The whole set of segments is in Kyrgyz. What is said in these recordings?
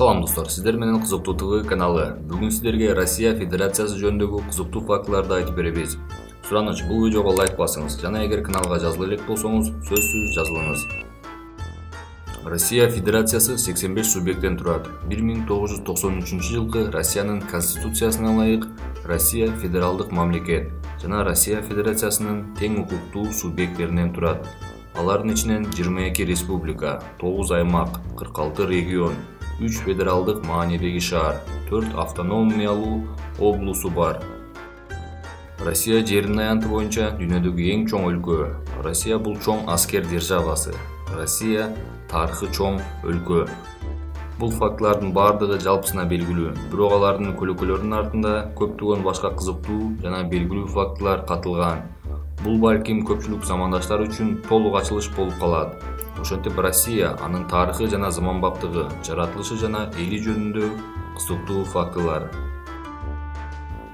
Салам достор, сиздер менен Кызыктуу ТВ каналы. Бүгүн сиздерге Россия Федерациясы жөнүндөгү кызыктуу фактыларды айтып беребиз. Сураныч, бул видеого лайк басыңыз жана эгер каналга жазыла элек болсоңуз, сөзсүз жазылыңыз. Россия Федерациясы 85 субъекттен турат. 1993 жылкы Россиянын конституциясына ылайык Россия федералдык мамлекет жана Россия Федерациясынын тең укуктуу субъекттеринен турат. Алардын ичинен 22 республика, 9 аймак, 46 регион, 3 федералдык маанидеги шаар, 4 автономиялуу облусу бар. Россия жеринин аянты боюнча дүйнөдөгү эң чоң өлкө. Россия бул чоң аскер державасы. Россия тарыхы чоң өлкө. Бул фактылардын бардыгы жалпысына белгилүү, бирок алардын көлөкөлөрүнүн артында көптөгөн башка кызыктуу жана белгилүү фактылар катылган. Бул балким көпчүлүк замандаштар үчүн толук ачылыш болуп калат. Ошентип Россия, анын тарыхы жана заманбаптыгы, жаратылышы жана эли жөнүндө кызыктуу фактылар.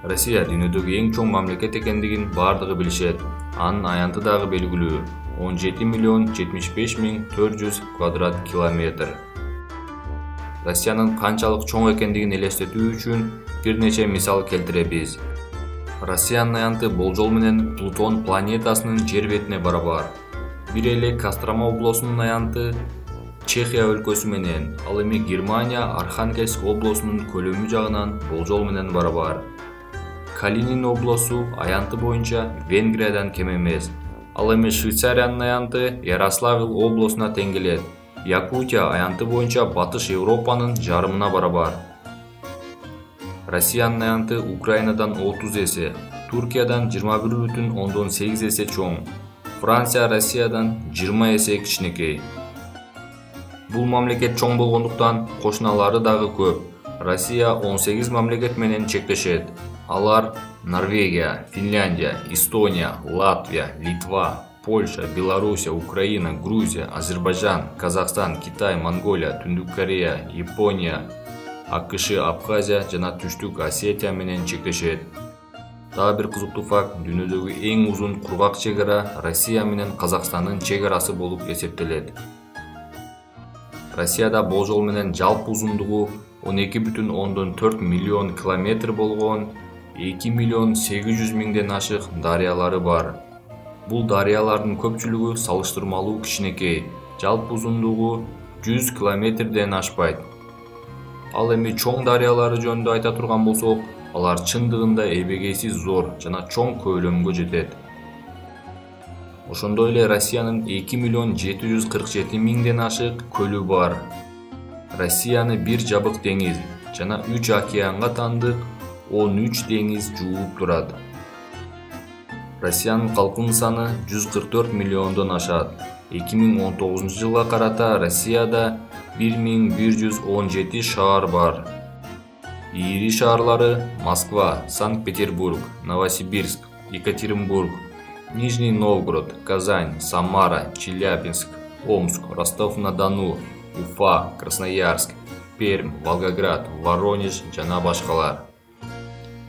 Россия дүйнөдөгү эң чоң мамлекет экендигин бардыгы билишет. Анын аянты дагы белгилүү. 17 миллион 75 миң 400 квадрат километр. Россиянын канчалык чоң экендигин элестетүү үчүн бир нече мисал келтиребиз. Россиянын аянты болжол менен Плутон планетасынын жер бетине барабар. Бир эле Кострома облусунун аянты Чехия өлкөсү менен, ал эми Германия Архангельск облусунун көлөмү жагынан болжол менен барабар. Калинин облусу аянты боюнча Венгриядан кем эмес. Ал эми Швейцариянын аянты Ярославль облусуна тең келет. Якутия аянты боюнча Батыш Европанын жарымына барабар. Россиянын аянты Украинадан 30 эсе, Туркиядан 21,8 эсе чоң. Франция Россиядан 20 эсе кичинекей. Бул мамлекет чоң болгондуктан кошуналары дагы көп. Россия 18 мамлекет менен чектешет. Алар Норвегия, Финляндия, Эстония, Латвия, Литва, Польша, Белоруссия, Украина, Грузия, Азербайджан, Казакстан, Китай, Монголия, Түндүк Корея, Япония, АКШ, Абхазия жана Түштүк Осетия менен чектешет. Дагы бир кызыктуу факт, дүйнөдөгү эң узун кургак чек ара Россия менен Казакстандын чек арасы болуп эсептелет. Россияда болжол менен жалпы узундугу 12,4 миллион километр болгон 2 миллион 800 миңден ашык дарыялары бар. Бул дарыялардын көпчүлүгү салыштырмалуу кичинекей, жалпы узундугу 100 километрден ашпайт. Ал эми чоң дарыялары жөнүндө айта турган болсок, алар чындыгында эбегейсиз зор жана чоң көлөмгө жетет. Ошондой эле Россиянын 2 миллион 747 миңден ашык көлү бар. Россияны бир жабык деңиз жана 3 океанга тандык 13 деңиз жууп турат. Россиянын калкынын саны 144 миллиондон ашат. 2019 жылга карата Россияда 1117 шаар бар. Ири шаарлары Москва, Санкт-Петербург, Новосибирск, Екатеринбург, Нижний Новгород, Казань, Самара, Челябинск, Омск, Ростов-на-Дону, Уфа, Красноярск, Пермь, Волгоград, Воронеж жана башкалар.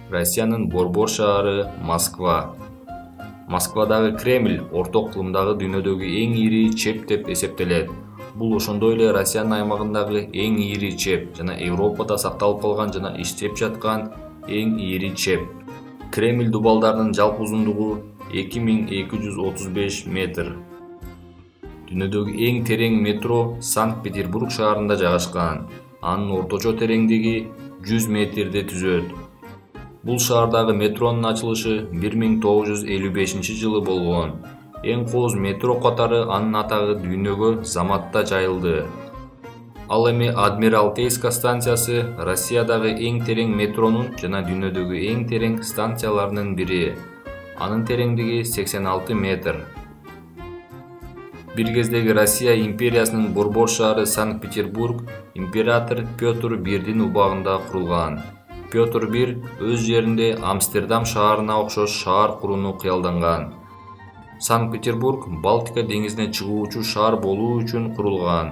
Россиянын борбор шаары Москва. Москвадагы Кремль орток кылымдагы дүйнөдөгү эң ири чеп деп эсептелет. Бул ошондой эле Россиянын аймагындагы эң ири чеп жана Европада сакталып калган жана иштеп жаткан эң ири чеп. Кремль дубалдарынын жалпы узундугу 2235 метр. Дүйнөдөгү эң терең метро Санкт-Петербург шаарында жайгашкан. Анын орточо тереңдиги 100 метрди түзөт. Бул шаардагы метронун ачылышы 1955 жылы болгон. Эң кооз метро катары анын атагы дүйнөгө заматта жайылды. Ал эми Адмиралтейская станциясы Россиядагы эң терең метронун жана дүйнөдөгү эң терең станцияларынын бири. Анын тереңдиги 86 метр. Бир кездеги Россия империясынын борбор шаары Санкт-Петербург император Петр Бирдин убагында курулган. Петр I өз жеринде Амстердам шаарына окшош шаар курууну кыялданган. Санкт-Петербург Балтика деңизине чыгуучу шаар болуу үчүн курулган.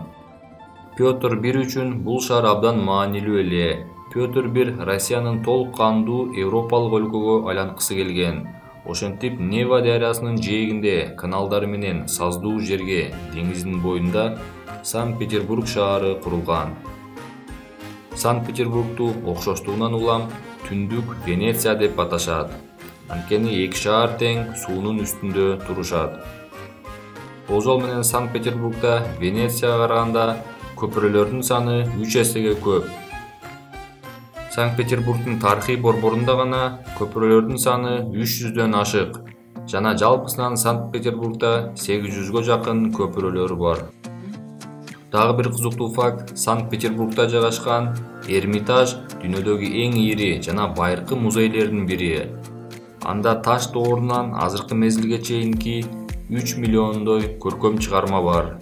Петр I үчүн бул шаар абдан маанилүү эле. Петр I Россиянын толук кандуу европалык өлкөгө айланткысы келген. Ошентип Нева дарыясынын жээгинде каналдары менен саздуу жерге деңиздин боюнда Санкт-Петербург шаары курулган. Санкт-Петербургду окшоштугунан улам түндүк Венеция деп аташат. Анткени эки шаар тең суунун үстүндө турушат. Бозол менен Санкт-Петербургда Венецияга караганда көпүрөлөрдүн саны 3 эсеге көп. Санкт-Петербургдун тарыхый борборунда гана көпүрөлөрдүн саны 300дөн ашык. Жана жалпысынан Санкт-Петербургда 800гө жакын көпүрөлөр бар. Дагы бир кызыктуу факт, Санкт-Петербургда жайгашкан Эрмитаж дүйнөдөгү эң ири жана байыркы музейлердин бири. Анда таш доорунан азыркы мезгилге чейинки 3 миллиондой көркөм чыгарма бар.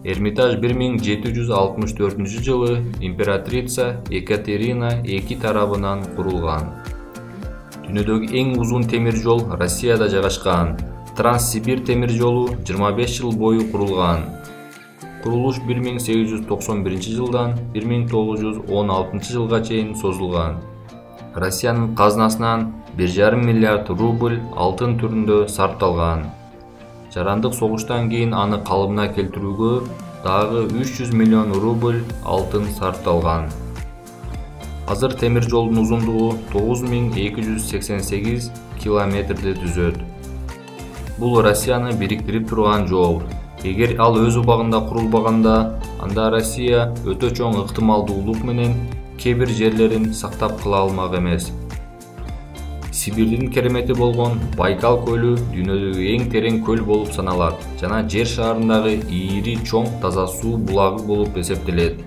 Эрмитаж 1764 жылы императрица Екатерина II тарабынан курулган. Дүйнөдөгү эң узун темир жол Россияда жайгашкан. Транссибир темир жолу 25 жыл бою курулган. Курулуш 1891 жылдан 1916 жылга чейин созулган. Россиянын казынасынан 1,5 миллиард рубль алтын түрүндө сарпталган. Жарандык согуштан кийин аны калыбына келтирүүгө дагы 300 миллион рубль алтын сарпталган. Азыр темир жолдун узундугу 9288 километрди түзөт. Бул Россияны бириктирип турган жол. Эгер ал өз убагында курулбаганда, анда Россия өтө чоң ыктымалдуулук менен кээ бир жерлерин сактап кала алмак эмес. Сибирдин керемети болгон Байкал көлү дүйнөдөгү эң терең көл болуп саналат жана жер шарындагы ири чоң таза суу булагы болуп эсептелет.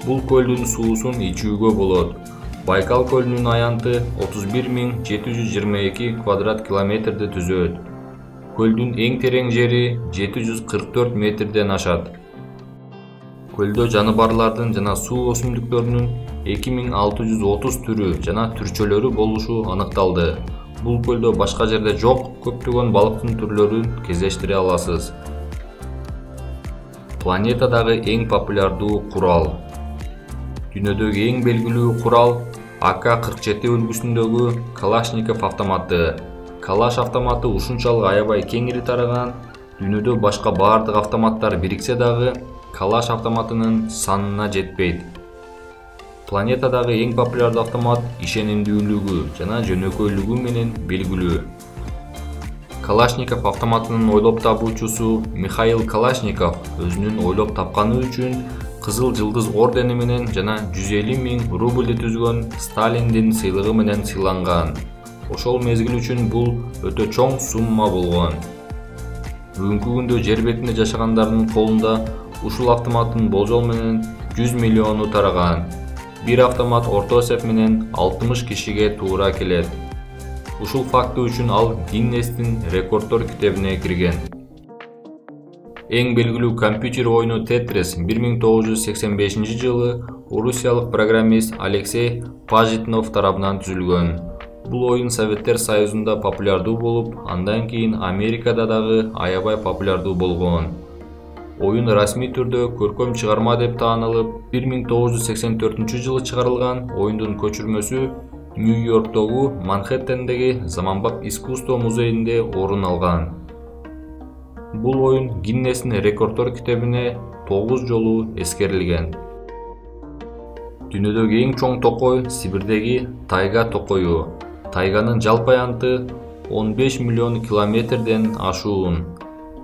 Бул көлдүн суусун ичүүгө болот. Байкал көлүнүн аянты 31722 квадрат километрди түзөт. Көлдүн эң терең жери 744 метрден ашат. Көлдө жаныбарлардын жана суу өсүмдүктөрүнүн 2630 түрү жана түрчөлөрү болушу аныкталды. Бул көлдө башка жерде жок көптөгөн балыктын түрлөрүн кездештире аласыз. Планетадагы эң популярдуу курал. Дүйнөдөгү эң белгилүү курал АК-47 үлгүсүндөгү Калашников автоматы. Калаш автоматы ушунчалык аябай кеңири тараган, дүйнөдө башка баардык автоматтар бириксе дагы Калаш автоматынын санына жетпейт. Планетадагы эң популярдуу автомат ишенимдүүлүгү жана жөнөкөйлүгү менен белгилүү. Калашников автоматынын ойлоп табуучусу Михаил Калашников өзүнүн ойлоп тапканы үчүн Кызыл Жылдыз ордени менен жана 150 000 рубльди түзгөн Сталиндин сыйлыгы менен сыйланган. Ошол мезгил үчүн бул өтө чоң сумма болгон. Бүгүнкү күндө жер бетинде жашагандардын колунда ушул автоматтын болжол менен 100 миллиону тараган. Бир автомат орто эсеп менен 60 кишиге туура келет. Ушул факты үчүн ал Гиннестин рекорддор китебине кирген. Эң белгилүү компьютер оюну Tetris 1985 жылы орусиялык программист Алексей Пажитнов тарабынан түзүлгөн. Бул оюн Советтер Союзунда популярдуу болуп, андан кийин Америкада дагы аябай популярдуу болгон. Оюн расмий түрдө көркөм чыгарма деп таанылып, 1984 жылы чыгарылган оюндун көчүрмөсү Нью-Йорктогу Манхэттендеги Заманбап искусство музейинде орун алган. Бул оюн Гиннестин рекорддор китебине 9 жолу эскерилген. Дүйнөдөгү эң чоң токой Сибирдеги тайга токою. Тайганын жалпы аянты 15 миллион километрден ашуун.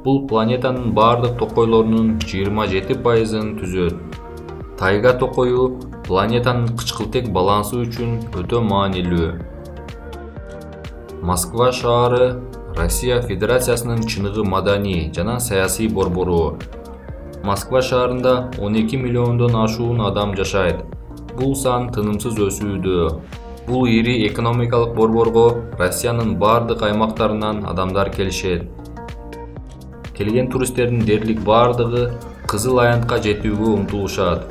Бул планетанын бардык токойлорунун 27%-ын түзөт. Тайга токою планетанын кычкылтек балансы үчүн өтө маанилүү. Москва шаары Россия Федерациясынын чыныгы маданий жана саясий борбору. Москва шаарында 12 миллиондон ашуун адам жашайт. Бул сан тынымсыз өсүүдө. Бул ири экономикалык борборго Россиянын бардык аймактарынан адамдар келишет. Келген туристтердин дээрлик бардыгы Кызыл аянтка жетүүгө умтулушат.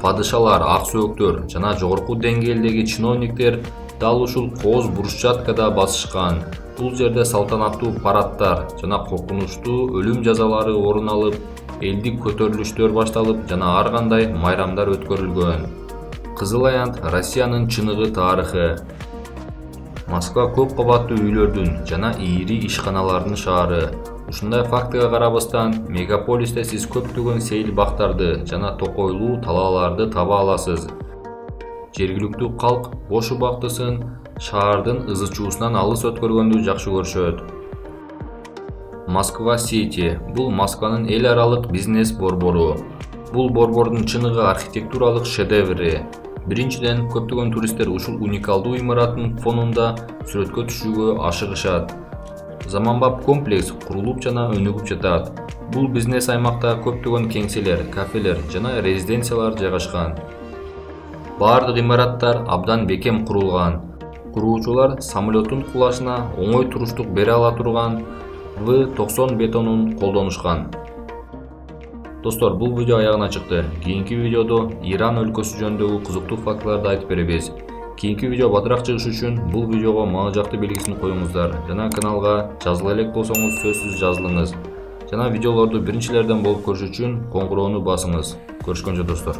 Падышалар, ак сөөктөр жана жогорку деңгээлдеги чиновниктер дал ушул кооз брусчаткада басышкан. Бул жерде салтанаттуу парадтар жана коркунучтуу өлүм жазалары орун алып, элдик көтөрүлүштөр башталып жана ар кандай майрамдар өткөрүлгөн. Кызыл аянт Россиянын чыныгы тарыхы. Москва көп кабаттуу үйлөрдүн жана ири ишканалардын шаары. Ушундай фактыга карабастан, мегаполисте сиз көптөгөн сейил бактарды жана токойлуу талааларды таба аласыз. Жергиликтүү калк бош убактысын шаардын ызы-чуусунан алыс өткөргөндү жакшы көрүшөт. Москва Сити — бул Москванын эл аралык бизнес борбору. Бул борбордун чыныгы архитектуралык шедеври. Биринчиден, көптөгөн туристтер ушул уникалдуу имараттын фонунда сүрөткө түшүүгө ашыгышат. Заманбап комплекс курулуп жана өнүгүп жатат. Бул бизнес аймакта көптөгөн кеңселер, кафелер жана резиденциялар жайгашкан. Бардык имараттар абдан бекем курулган. Куруучулар самолеттун кулашына оңой туруштук бере ала турган В90 бетонун колдонушкан. Достор, бул видео аягына чыкты. Кийинки видеодо Иран өлкөсү жөнүндөгү кызыктуу фактыларды айтып беребиз. Кийинки видео батыраак чыгышы үчүн бул видеого мага жакты белгисин коюңуздар жана каналга жазыла элек болсоңуз сөзсүз жазылыңыз. Жана видеолорду биринчилерден болуп көрүш үчүн коңгуроону басыңыз. Көрүшкөнчө достор.